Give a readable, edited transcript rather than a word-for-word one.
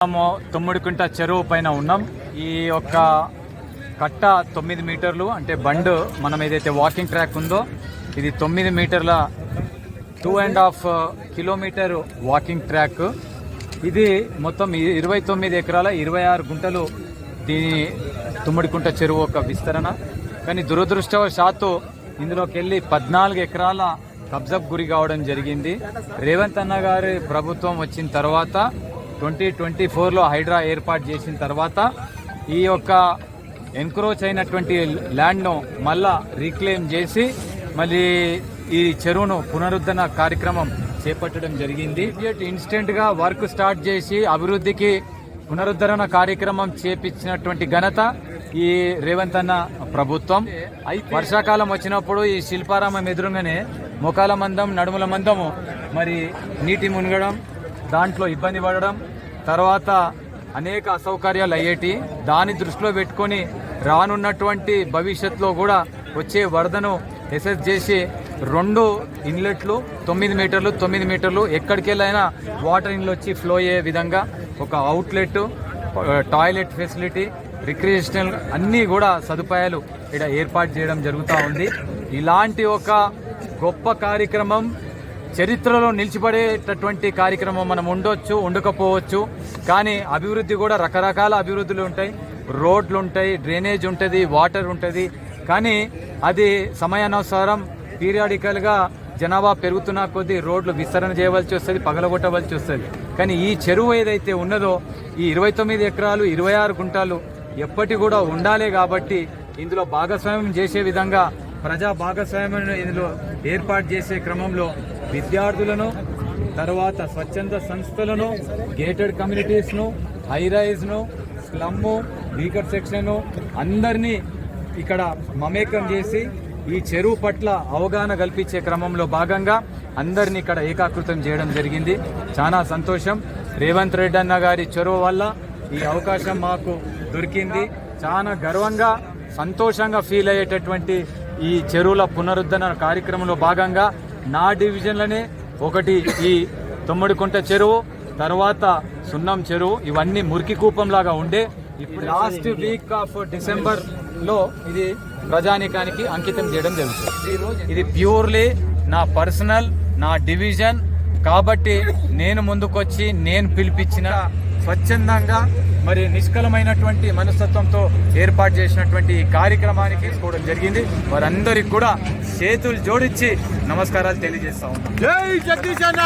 తొమ్మిడికుంట చెరువు పైన ఉన్నాం. ఈ యొక్క కట్ట 9 మీటర్లు, అంటే బండ్ మనం ఏదైతే వాకింగ్ ట్రాక్ ఉందో ఇది 9 మీటర్ల 2.5 కిలోమీటర్ వాకింగ్ ట్రాక్. ఇది మొత్తం 29 ఎకరాల 26 గుంటలు దీని తుమ్మిడికుంట చెరువు ఒక విస్తరణ. కానీ దురదృష్టవశాత్తు ఇందులోకి వెళ్ళి 14 ఎకరాల కబ్జాకు గురి కావడం జరిగింది. రేవంత్ అన్న గారి ప్రభుత్వం వచ్చిన తర్వాత 2024లో హైడ్రా ఏర్పాటు చేసిన తర్వాత ఈ యొక్క ఎన్క్రోచ్ అయినటువంటి ల్యాండ్ను మళ్ళా రీక్లెయిమ్ చేసి మళ్ళీ ఈ చెరువును పునరుద్ధరణ కార్యక్రమం చేపట్టడం జరిగింది. ఇన్స్టెంట్గా వర్క్ స్టార్ట్ చేసి అభివృద్ధికి పునరుద్ధరణ కార్యక్రమం చేపించినటువంటి ఘనత ఈ రేవంత్ అన్న ప్రభుత్వం. వర్షాకాలం వచ్చినప్పుడు ఈ శిల్పారామం ఎదురుగానే మొఖాల మందం నడుముల మందము మరి నీటి మునగడం, దాంట్లో ఇబ్బంది పడడం, తర్వాత అనేక అసౌకర్యాలు అయ్యేటి. దాన్ని దృష్టిలో పెట్టుకొని రానున్నటువంటి భవిష్యత్తులో కూడా వచ్చే వరదను అసెస్ చేసి 2 ఇన్లెట్లు 9 మీటర్లు ఎక్కడికెళ్ళైనా వాటర్ ఇన్లు వచ్చి ఫ్లో అయ్యే విధంగా ఒక అవుట్లెట్, టాయిలెట్ ఫెసిలిటీ, రిక్రియేషనల్ అన్నీ కూడా సదుపాయాలు ఇక్కడ ఏర్పాటు చేయడం జరుగుతూ ఉంది. ఇలాంటి ఒక గొప్ప కార్యక్రమం చరిత్రలో నిలిచిపడేటటువంటి కార్యక్రమం మనం ఉండొచ్చు, ఉండకపోవచ్చు. కానీ అభివృద్ధి కూడా రకరకాల అభివృద్ధులు ఉంటాయి. రోడ్లు ఉంటాయి, డ్రైనేజ్ ఉంటుంది, వాటర్ ఉంటుంది. కానీ అది సమయానుసారం పీరియాడికల్గా జనాభా పెరుగుతున్న కొద్దీ రోడ్లు విస్తరణ చేయవలసి వస్తుంది, పగలగొట్టవలసి వస్తుంది. కానీ ఈ చెరువు ఏదైతే ఉన్నదో ఈ 29 ఎకరాలు 26 గుంటలు ఎప్పటి కూడా ఉండాలి. కాబట్టి ఇందులో భాగస్వామ్యం చేసే విధంగా ప్రజా భాగస్వామ్యం ఇందులో ఏర్పాటు చేసే క్రమంలో విద్యార్థులను, తర్వాత స్వచ్ఛంద సంస్థలను, గేటెడ్ కమ్యూనిటీస్ను, హైరైజ్ను, స్లమ్ము, వీకర్ సెక్షన్ను అందరినీ ఇక్కడ మమేకం చేసి ఈ చెరువు పట్ల అవగాహన కల్పించే క్రమంలో భాగంగా అందరినీ ఇక్కడ ఏకాకృతం చేయడం జరిగింది. చాలా సంతోషం. రేవంత్ రెడ్డి అన్న గారి చొరవ వల్ల ఈ అవకాశం మాకు దొరికింది. చాలా గర్వంగా, సంతోషంగా ఫీల్ అయ్యేటటువంటి ఈ చెరువుల పునరుద్ధరణ కార్యక్రమంలో భాగంగా నా డివిజన్లనే ఒకటి ఈ తొమ్మిడికుంట చెరువు, తర్వాత సున్నం చెరువు, ఇవన్నీ మురికి కూపంలాగా ఉండే ఇప్పుడు లాస్ట్ వీక్ ఆఫ్ డిసెంబర్లో ఇది ప్రజానీకానికి అంకితం చేయడం జరుగుతుంది. ఇది ప్యూర్లీ నా పర్సనల్, నా డివిజన్ కాబట్టి నేను ముందుకొచ్చి నేను పిలిపించిన స్వచ్ఛందంగా మరి నిష్కలమైనటువంటి మనస్తత్వంతో ఏర్పాటు చేసినటువంటి ఈ కార్యక్రమానికి తీసుకోవడం జరిగింది. వారందరికీ కూడా చేతులు జోడించి నమస్కారాలు తెలియజేస్తా ఉన్నాం. జై జగదీశ్ అన్న.